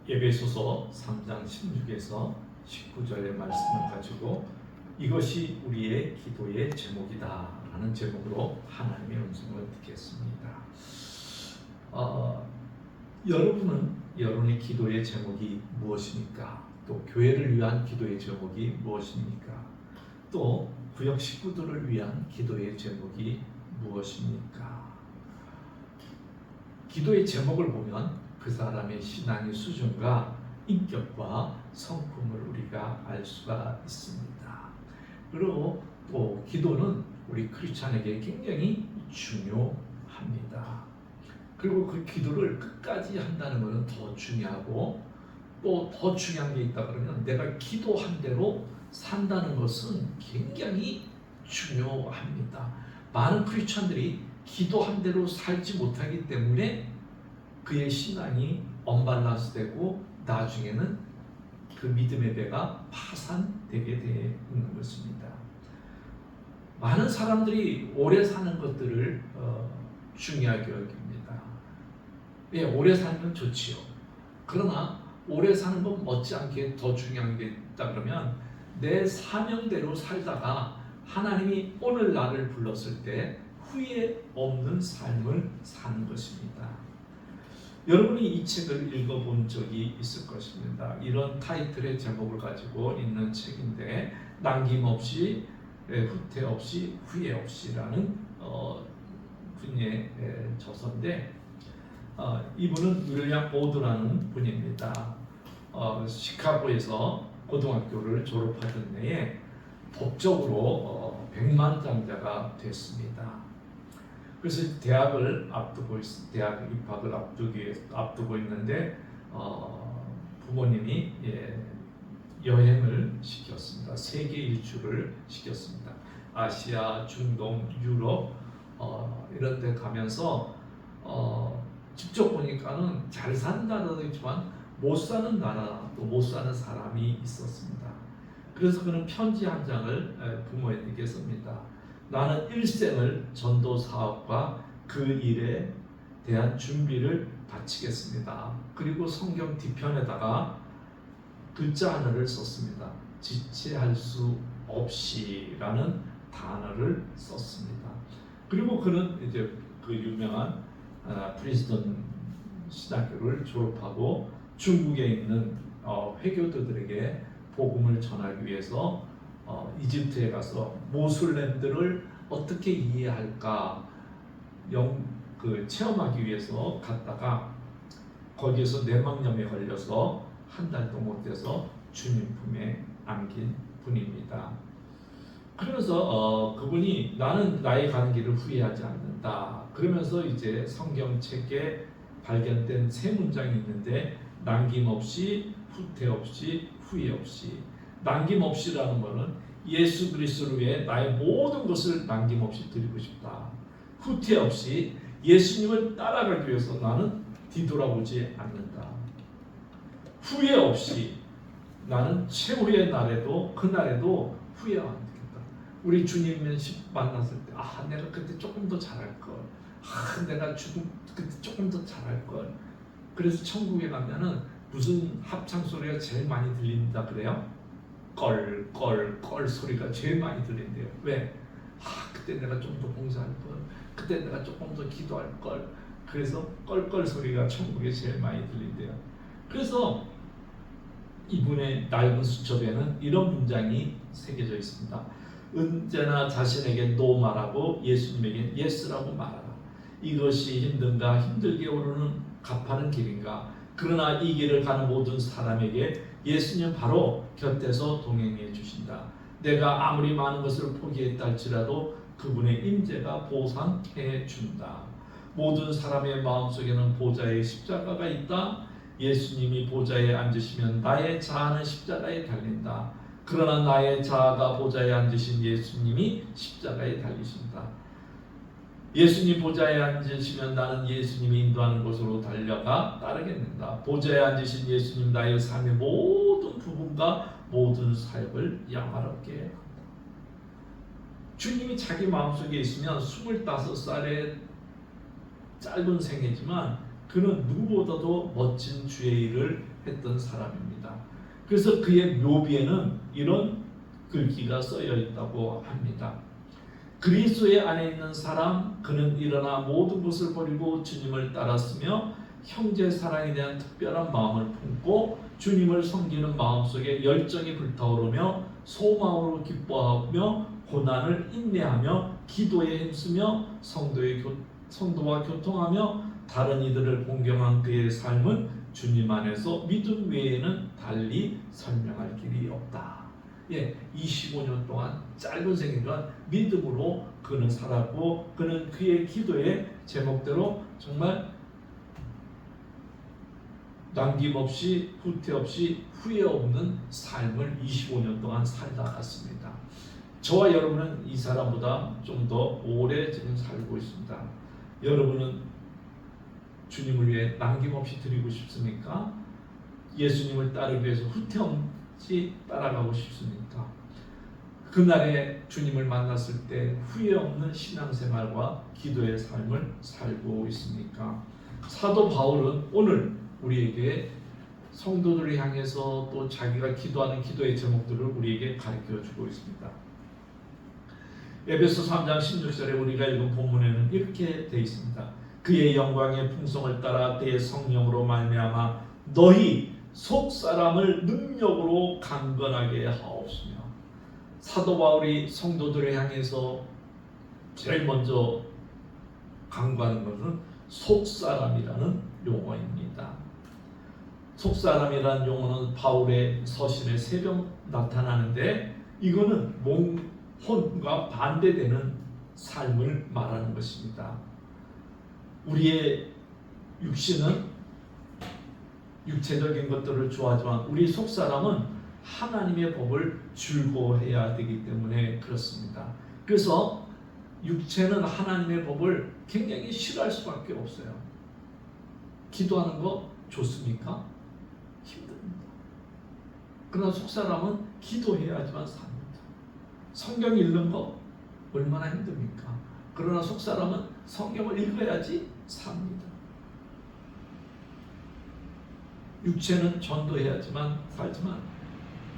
에베소서 3장 16에서 19절의 말씀을 가지고 이것이 우리의 기도의 제목이다 라는 제목으로 하나님의 음성을 듣겠습니다. 여러분은 여러분의 기도의 제목이 무엇입니까? 또 교회를 위한 기도의 제목이 무엇입니까? 또 구역 식구들을 위한 기도의 제목이 무엇입니까? 기도의 제목을 보면 그 사람의 신앙의 수준과 인격과 성품을 우리가 알 수가 있습니다. 그리고 또 기도는 우리 크리스찬에게 굉장히 중요합니다. 그리고 그 기도를 끝까지 한다는 것은 더 중요하고, 또 더 중요한 게 있다 그러면 내가 기도한 대로 산다는 것은 굉장히 중요합니다. 많은 크리스찬들이 기도한 대로 살지 못하기 때문에 그의 신앙이 언밸런스 되고 나중에는 그 믿음의 배가 파산되게 되는 것입니다. 많은 사람들이 오래 사는 것들을 중요하게 여깁니다. 예, 오래 사는 건 좋지요. 그러나 오래 사는 건 못지않게 더 중요한 게 있다 그러면 내 사명대로 살다가 하나님이 오늘 나를 불렀을 때 후회 없는 삶을 사는 것입니다. 여러분이 이 책을 읽어본 적이 있을 것입니다. 이런 타이틀의 제목을 가지고 있는 책인데, 남김없이, 후퇴 없이, 후회 없이라는 분의 저서인데, 이분은 윌리엄 오드라는 분입니다. 시카고에서 고등학교를 졸업하던 해에 법적으로 백만장자가 됐습니다. 그래서 대학 입학을 앞두고 있는데 부모님이 여행을 시켰습니다. 세계 일주를 시켰습니다. 아시아, 중동, 유럽 이런 데 가면서 직접 보니까는 잘 산다는 했지만 못 사는 나라, 또 못 사는 사람이 있었습니다. 그래서 그는 편지 한 장을 부모에게 씁니다. 나는 일생을 전도 사업과 그 일에 대한 준비를 바치겠습니다. 그리고 성경 뒤편에다가 글자 하나를 썼습니다. 지체할 수 없이라는 단어를 썼습니다. 그리고 그는 이제 그 유명한 프린스턴 신학교를 졸업하고 중국에 있는 회교도들에게 복음을 전하기 위해서 이집트에 가서 모슬렘들을 어떻게 이해할까 체험하기 위해서 갔다가 거기에서 뇌망염에 걸려서 한 달도 못 돼서 주님 품에 안긴 분입니다. 그러면서 그분이 나는 나의 가는 길을 후회하지 않는다. 그러면서 이제 성경책에 발견된 세 문장이 있는데, 남김없이, 후퇴 없이, 후회 없이. 남김없이라는 것은 예수 그리스도를 위해 나의 모든 것을 남김없이 드리고 싶다. 후퇴 없이 예수님을 따라가기 위해서 나는 뒤돌아보지 않는다. 후회 없이 나는 최후의 날에도 그날에도 후회 안 하겠다. 우리 주님 만났을 때 내가 그때 조금 더 잘할 걸. 내가 그때 조금 더 잘할 걸. 그래서 천국에 가면은 무슨 합창 소리가 제일 많이 들린다 그래요? 껄 소리가 제일 많이 들린대요. 왜? 그때 내가 좀 더 봉사할 걸. 그때 내가 조금 더 기도할 걸. 그래서 껄 소리가 천국에 제일 많이 들린대요. 그래서 이분의 낡은 수첩에는 이런 문장이 새겨져 있습니다. 언제나 자신에게 노 말하고 예수님에게 예스라고 말하라. 이것이 힘든가? 힘들게 오르는 갚아는 길인가? 그러나 이 길을 가는 모든 사람에게 예수님 바로 곁에서 동행해 주신다. 내가 아무리 많은 것을 포기했다 할지라도 그분의 임재가 보상해 준다. 모든 사람의 마음속에는 보좌의 십자가가 있다. 예수님이 보좌에 앉으시면 나의 자아는 십자가에 달린다. 그러나 나의 자아가 보좌에 앉으신 예수님이 십자가에 달리신다. 예수님 보좌에 앉으시면 나는 예수님이 인도하는 곳으로 달려가 따르겠는가. 보좌에 앉으신 예수님 나의 삶의 모든 부분과 모든 사역을 영화롭게 한다. 주님이 자기 마음속에 있으면 25살의 짧은 생애지만 그는 누구보다도 멋진 주의 일을 했던 사람입니다. 그래서 그의 묘비에는 이런 글귀가 쓰여 있다고 합니다. 그리스도의 안에 있는 사람, 그는 일어나 모든 것을 버리고 주님을 따랐으며 형제 사랑에 대한 특별한 마음을 품고 주님을 섬기는 마음속에 열정이 불타오르며 소망으로 기뻐하며 고난을 인내하며 기도에 힘쓰며 성도와 교통하며 다른 이들을 공경한 그의 삶은 주님 안에서 믿음 외에는 달리 설명할 길이 없다. 25년 동안 짧은 생이지만 믿음으로 그는 살았고, 그는 그의 기도의 제목대로 정말 남김없이 후퇴 없이 후회 없는 삶을 25년 동안 살다 갔습니다. 저와 여러분은 이 사람보다 좀 더 오래 지금 살고 있습니다. 여러분은 주님을 위해 남김없이 드리고 싶습니까? 예수님을 따르기 위해서 후퇴 없이 따라가고 싶습니까? 그날에 주님을 만났을 때 후회 없는 신앙생활과 기도의 삶을 살고 있습니까? 사도 바울은 오늘 우리에게 성도들을 향해서 또 자기가 기도하는 기도의 제목들을 우리에게 가르쳐주고 있습니다. 에베소 3장 16절에 우리가 읽은 본문에는 이렇게 되어 있습니다. 그의 영광의 풍성을 따라 그의 성령으로 말미암아 너희 속사람을 능력으로 강건하게 하옵시며. 사도 바울이 성도들을 향해서 제일 먼저 강구하는 것은 속사람이라는 용어입니다. 속사람이라는 용어는 바울의 서신에 3번 나타나는데, 이거는 혼과 반대되는 삶을 말하는 것입니다. 우리의 육신은 육체적인 것들을 좋아하지만 우리 속사람은 하나님의 법을 즐거워해야 되기 때문에 그렇습니다. 그래서 육체는 하나님의 법을 굉장히 싫어할 수밖에 없어요. 기도하는 거 좋습니까? 힘듭니다. 그러나 속사람은 기도해야지만 삽니다. 성경 읽는 거 얼마나 힘듭니까? 그러나 속사람은 성경을 읽어야지 삽니다. 육체는 전도해야지만 살지만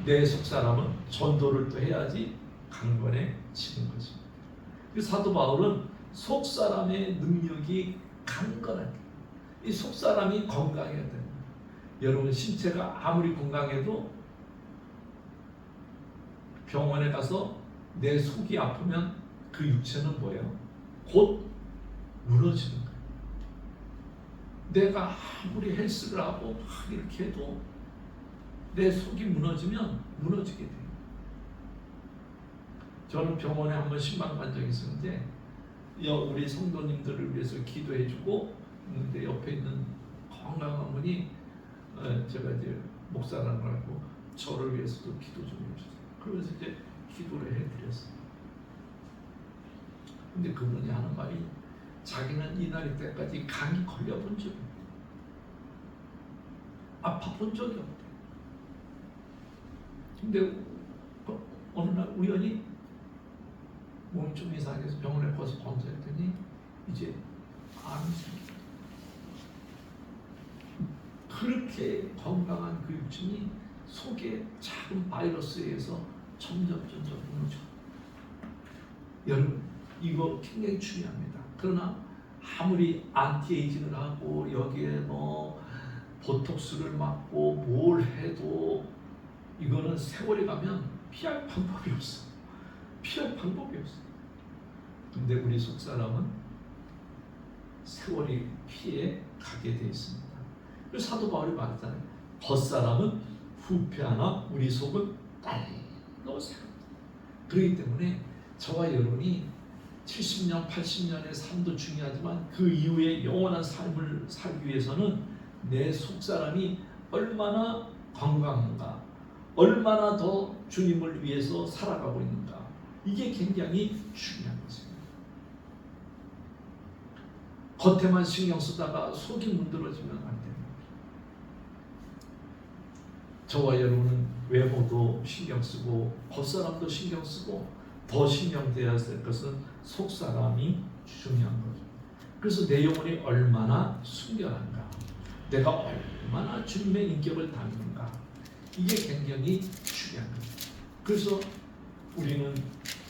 내 속사람은 전도를 또 해야지 강건해지는 것입니다. 사도 바울은 속사람의 능력이 강건하게, 이 속사람이 건강해야 됩니다. 여러분 신체가 아무리 건강해도 병원에 가서 내 속이 아프면 그 육체는 뭐예요? 곧 무너지는 거예요. 내가 아무리 헬스를 하고 막 이렇게 해도 내 속이 무너지면 무너지게 돼요. 저는 병원에 한번 신방 간 적이 있었는데 우리 성도님들을 위해서 기도해주고, 근데 옆에 있는 건강한 분이 제가 이제 목사라는 걸 알고 저를 위해서도 기도 좀 해주세요. 그러면서 이제 기도를 해드렸어요. 근데 그분이 하는 말이, 자기는 이날 때까지 감기 걸려본 적이 없대. 아파본 적이 없대. 근데 어느 날 우연히 몸이 좀 이상해서 병원에 가서 검사했더니 이제 암이 생겼다. 그렇게 건강한 그 육신이 속에 작은 바이러스에 의해서 점점 무너져. 여러분 이거 굉장히 중요합니다. 그러나 아무리 안티에이징을 하고 여기에 뭐 보톡스를 맞고 뭘 해도 이거는 세월이 가면 피할 방법이 없어. 피할 방법이 없어. 근데 우리 속사람은 세월이 피해 가게 돼 있습니다. 그래서 사도 바울이 말했잖아요. 겉사람은 후패하나 우리 속은 날로 새롭다. 그렇기 때문에 저와 여러분이 70년, 80년의 삶도 중요하지만 그 이후에 영원한 삶을 살기 위해서는 내 속사람이 얼마나 건강한가, 얼마나 더 주님을 위해서 살아가고 있는가, 이게 굉장히 중요한 것입니다. 겉에만 신경 쓰다가 속이 문드러지면 안 됩니다. 저와 여러분은 외모도 신경 쓰고 겉사람도 신경 쓰고 더 신경돼야 될 것은 속사람이 중요한 거죠. 그래서 내 영혼이 얼마나 순결한가, 내가 얼마나 주님의 인격을 닮는가, 이게 굉장히 중요한 거예요. 그래서 우리는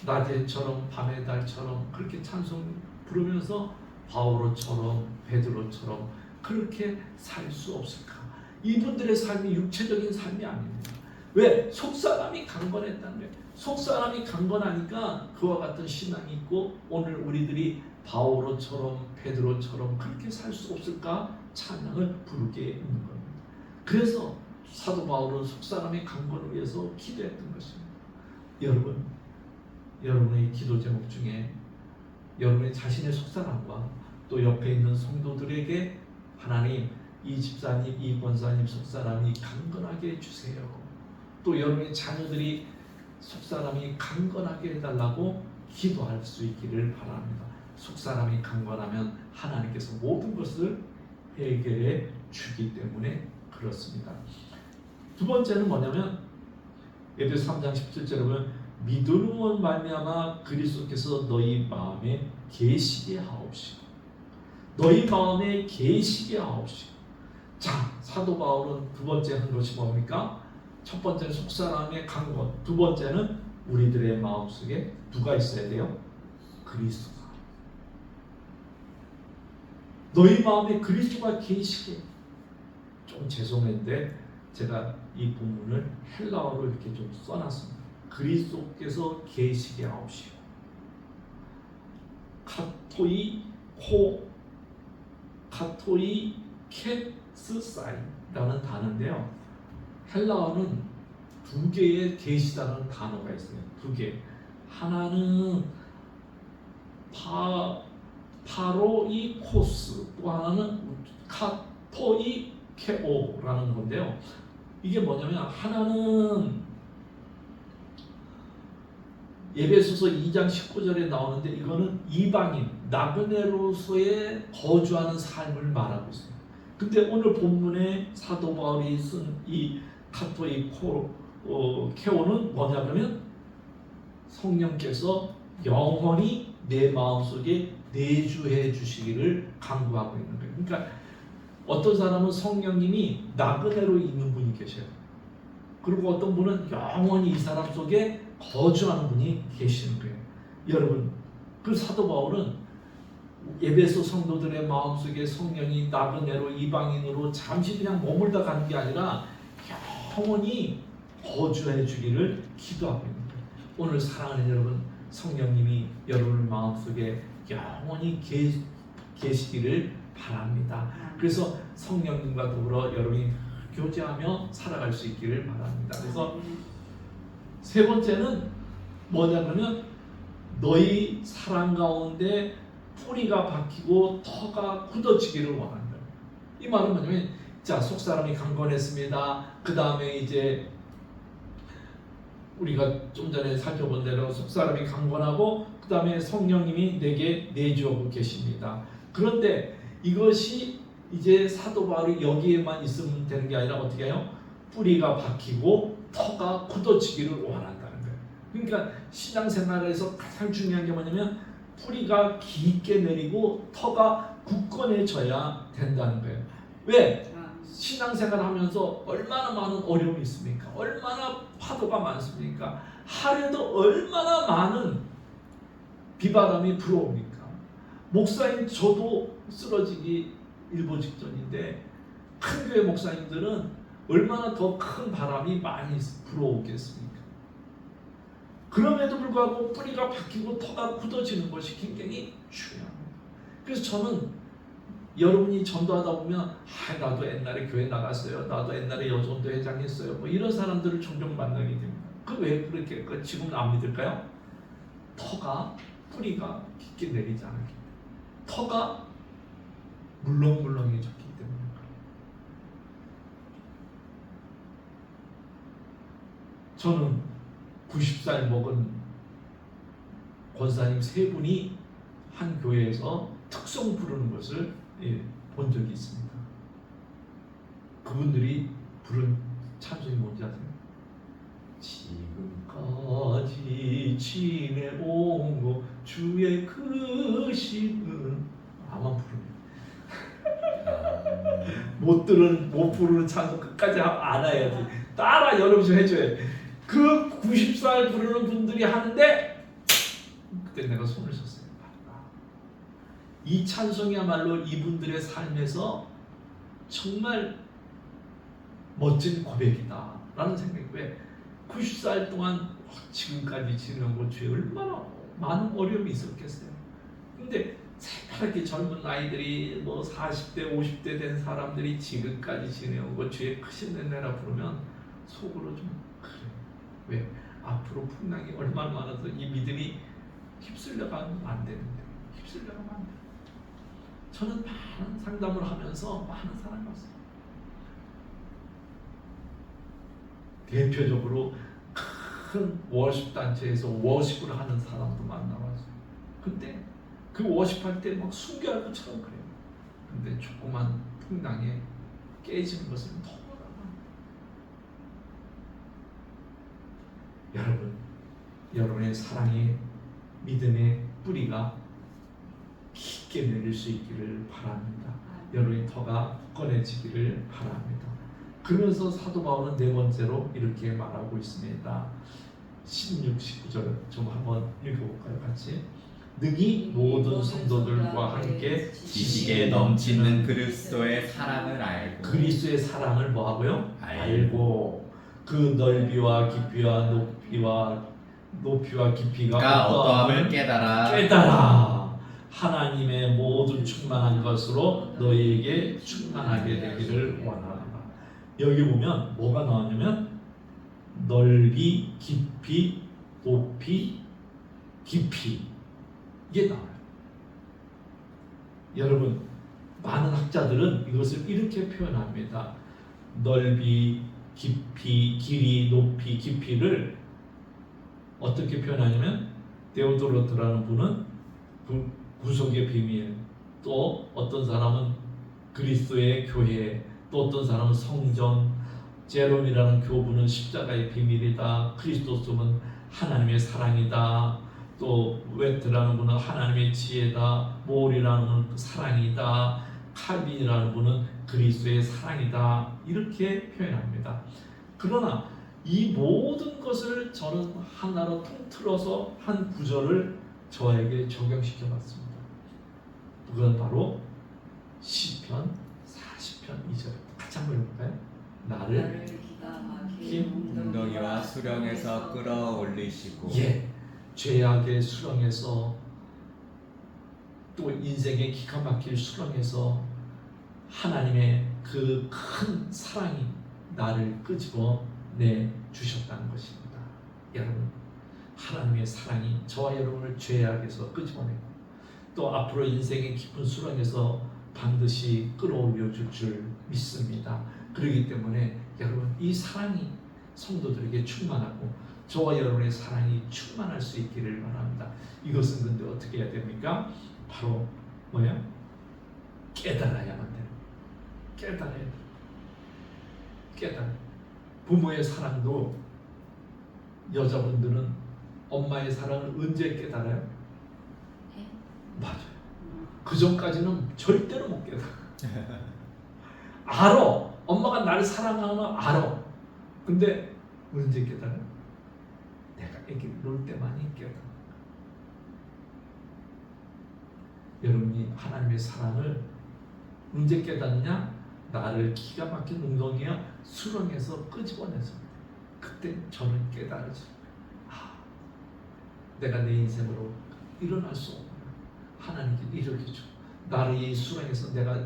낮에처럼 밤의 달처럼 그렇게 찬송 부르면서 바오로처럼 베드로처럼 그렇게 살 수 없을까? 이분들의 삶이 육체적인 삶이 아닙니다. 왜? 속사람이 강건했다는 거예요. 속사람이 강건하니까 그와 같은 신앙이 있고 오늘 우리들이 바오로처럼 베드로처럼 그렇게 살 수 없을까? 찬양을 부르게 있는 겁니다. 그래서 사도 바울은 속사람의 강건을 위해서 기도했던 것입니다. 여러분의 기도 제목 중에 여러분의 자신의 속사람과 또 옆에 있는 성도들에게 하나님, 이 집사님, 이 권사님 속사람이 강건하게 해주세요. 또 여러분의 자녀들이 속사람이 강건하게 해달라고 기도할 수 있기를 바랍니다. 속사람이 강건하면 하나님께서 모든 것을 해결해 주기 때문에 그렇습니다. 두 번째는 뭐냐면 에베소 3장 17절에 보면 믿음으로 말미암아 그리스도께서 너희 마음에 계시게 하옵시고, 너희 마음에 계시게 하옵시고. 자, 사도 바울은 두 번째 한 것이 뭡니까? 첫 번째는 속사람의 강건, 두 번째는 우리들의 마음속에 누가 있어야 돼요? 그리스도가. 너희 마음에 그리스도가 계시게. 좀 죄송한데 제가 이 본문을 헬라어로 이렇게 좀 써놨습니다. 그리스도께서 계시게 하옵시고. 카토이 캣스사이라는 단어인데요. 헬라어는 두 개의 계시다는 단어가 있어요. 두 개. 하나는 파로이코스, 또 하나는 카토이케오라는 건데요. 이게 뭐냐면 하나는 에베소서 2장 19절에 나오는데 이거는 이방인 나그네로서의 거주하는 삶을 말하고 있어요. 근데 오늘 본문에 사도 바울이 쓴 이 카토이케오는 뭐냐 그러면 성령께서 영원히 내 마음속에 내주해 주시기를 간구하고 있는 거예요. 그러니까 어떤 사람은 성령님이 나그네로 있는 분이 계셔요. 그리고 어떤 분은 영원히 이 사람 속에 거주하는 분이 계시는 거예요. 여러분, 그 사도 바울은 에베소 성도들의 마음속에 성령이 나그네로 이방인으로 잠시 그냥 머물다 가는 게 아니라 영원히 거주해 주기를 기도하고 있는 거예요. 오늘 사랑하는 여러분, 성령님이 여러분의 마음속에 영원히 계시기를 바랍니다. 그래서 성령님과 더불어 여러분이 교제하며 살아갈 수 있기를 바랍니다. 그래서 세 번째는 뭐냐면 너희 사랑 가운데 뿌리가 박히고 터가 굳어지기를 원한다. 이 말은 뭐냐면 자, 속사람이 강건했습니다. 그 다음에 이제 우리가 좀 전에 살펴본 대로 속사람이 강건하고 그 다음에 성령님이 내게 내주하고 계십니다. 그런데 이것이 이제 사도 바울이 여기에만 있으면 되는 게 아니라 어떻게 해요? 뿌리가 박히고 터가 굳어지기를 원한다는 거예요. 그러니까 신앙생활에서 가장 중요한 게 뭐냐면 뿌리가 깊게 내리고 터가 굳건해져야 된다는 거예요. 왜? 신앙생활 하면서 얼마나 많은 어려움이 있습니까? 얼마나 파도가 많습니까? 하루에도 얼마나 많은 비바람이 불어옵니까? 목사인 저도 쓰러지기 일보 직전인데 큰 교회 목사님들은 얼마나 더 큰 바람이 많이 불어오겠습니까? 그럼에도 불구하고 뿌리가 박히고 터가 굳어지는 것이 굉장히 중요합니다. 그래서 저는 여러분이 전도하다 보면 나도 옛날에 교회 나갔어요. 나도 옛날에 여전도 회장했어요. 뭐 이런 사람들을 종종 만나게 됩니다. 그 왜 그렇게 지금은 안 믿을까요? 뿌리가 깊게 내리지 않았기 때문에, 터가 물렁물렁해졌기 때문에. 저는 90살 먹은 권사님 세 분이 한 교회에서 특송 부르는 것을 본 적이 있습니다. 그분들이 부른 찬송이 뭔지 아세요? 지금까지 지내온 거 주의 크시는 아마 부릅니다. 못 못 부르는 찬송 끝까지 알아야지. 따라 여러분 좀 해줘야 돼. 그 90살 부르는 분들이 하는데 그때 내가 손을 썼어요. 이 찬송이야말로 이분들의 삶에서 정말 멋진 고백이다 라는 생각이. 왜 90살 동안 지금까지 지내온 주에 얼마나 많은 어려움이 있었겠어요. 근데 새파랗게 젊은 아이들이 뭐 40대 50대 된 사람들이 지금까지 지내온 주의 크신 은혜라 부르면 속으로 좀 그래. 왜? 앞으로 풍랑이 얼마나 많아서 이 믿음이 휩쓸려가면 안 되는데, 휩쓸려가면 안 돼. 저는 많은 상담을 하면서 많은 사람이 왔어요. 대표적으로 큰 워십 단체에서 워십을 하는 사람도 만나봤어요. 근데 그 워십할 때 막 순교할 것처럼 그래요. 근데 조그만 풍랑에 깨지는 것은 너무나 많아요. 여러분의 사랑의 믿음의 뿌리가 깊게 내릴 수 있기를 바랍니다. 여러분의 터가 굳건해지기를 바랍니다. 그러면서 사도 바울은 네 번째로 이렇게 말하고 있습니다. 16, 19절 좀 한번 읽어볼까요? 같이. 능히 모든 성도들과 함께 지식에 넘치는 그리스도의 사랑을 알고. 그리스도의 사랑을 뭐하고요? 알고 그 넓이와 깊이와 높이와 깊이가 어떠함을 깨달아 하나님의 모든 충만한 것으로 너희에게 충만하게 되기를 원하노라. 여기 보면 뭐가 나왔냐면 넓이, 깊이, 높이, 깊이 이게 나와요. 여러분, 많은 학자들은 이것을 이렇게 표현합니다. 넓이, 깊이, 길이, 높이, 깊이를 어떻게 표현하냐면 데오도로트라는 분은 구속의 비밀, 또 어떤 사람은 그리스도의 교회, 또 어떤 사람은 성전, 제롬이라는 교부는 십자가의 비밀이다, 크리스토스는 하나님의 사랑이다, 또 웨트라는 분은 하나님의 지혜다, 모올이라는 분은 사랑이다, 칼빈이라는 분은 그리스도의 사랑이다, 이렇게 표현합니다. 그러나 이 모든 것을 저는 하나로 통틀어서 한 구절을 저에게 적용시켜 봤습니다. 그건 바로 시편 40편 2절. 같이 한번 읽을까요? 나를 기가 막힌 긴 웅덩이와 수렁에서 끌어올리시고. 죄악의 수렁에서, 또 인생의 기가 막힐 수렁에서 하나님의 그 큰 사랑이 나를 끄집어 내 주셨다는 것입니다. 여러분, 하나님의 사랑이 저와 여러분을 죄악에서 끄집어내고 또 앞으로 인생의 깊은 수렁에서 반드시 끌어올려 줄 믿습니다. 그렇기 때문에 여러분, 이 사랑이 성도들에게 충만하고 저와 여러분의 사랑이 충만할 수 있기를 바랍니다. 이것은 근데 어떻게 해야 됩니까? 바로 뭐야? 깨달아야만 돼요. 깨달아야 돼요. 깨달아. 부모의 사랑도 여자분들은 엄마의 사랑을 언제 깨달아요? 맞아요. 그 전까지는 절대로 못 깨달아. 알아. 엄마가 나를 사랑하는 거 알아. 근데 언제 깨달아요? 내가 애기 놀 때만이 깨달아. 여러분이 하나님의 사랑을 언제 깨닫느냐? 나를 기가 막힌 웅덩이와 수렁에서 끄집어내서 그때 저는 깨달았어요. 내가 내 인생으로 일어날 수 없구나. 하나님께 이렇게 줘. 나를 이 수렁에서 내가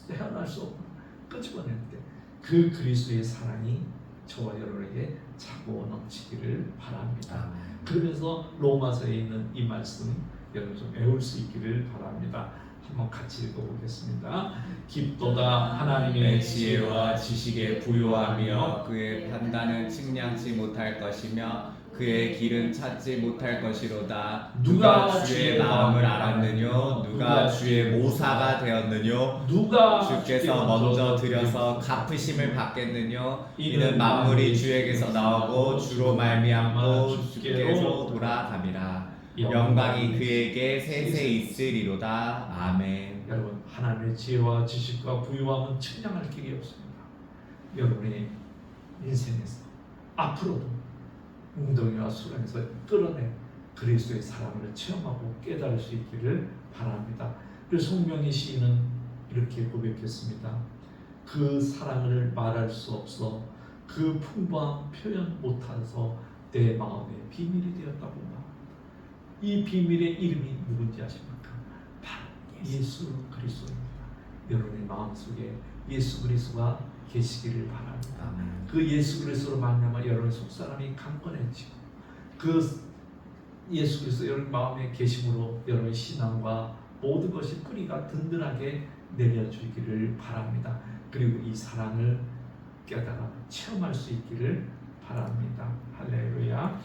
헤어날 수 없구나. 끄집어낼 때 그 그리스도의 사랑이 저와 여러분에게 차고 넘치기를 바랍니다. 그러면서 로마서에 있는 이 말씀 여러분 좀 외울 수 있기를 바랍니다. 한번 같이 읽어보겠습니다. 깊도다 하나님의 지혜와 지식에 부요하며 그의 판단은 측량치 못할 것이며 그의 길은 찾지 못할 것이로다. 누가 주의 마음을 알았느뇨? 누가 주의 모사가 되었느뇨? 누가 주께서 먼저 들여서 갚으심을 받겠느뇨? 이는 만물이 주에게서 나오고 주로 말미암고 주께로 돌아갑니다. 영광이 그에게 세세 있으리로다. 아멘. 여러분, 하나님의 지혜와 지식과 부유함은 측량할 길이 없습니다. 여러분의 인생에서 앞으로도 웅덩이와 수렁에서 끌어내 그리스도의 사랑을 체험하고 깨달을 수 있기를 바랍니다. 그래서 송명희 시인은 이렇게 고백했습니다. 그 사랑을 말할 수 없어 그 풍부한 표현 못해서 내 마음의 비밀이 되었다고 말합니다. 이 비밀의 이름이 누군지 아십니까? 바로 예수 그리스도입니다. 여러분의 마음속에 예수 그리스도가 계시기를 바랍니다. 아멘. 그 예수 그리스도로 말미암아 여러분의 속사람이 강건해지고 그 예수 그리스도 여러분 마음에 계심으로 여러분의 신앙과 모든 것이 뿌리가 든든하게 내려주기를 바랍니다. 그리고 이 사랑을 깨달아 체험할 수 있기를 바랍니다. 할렐루야.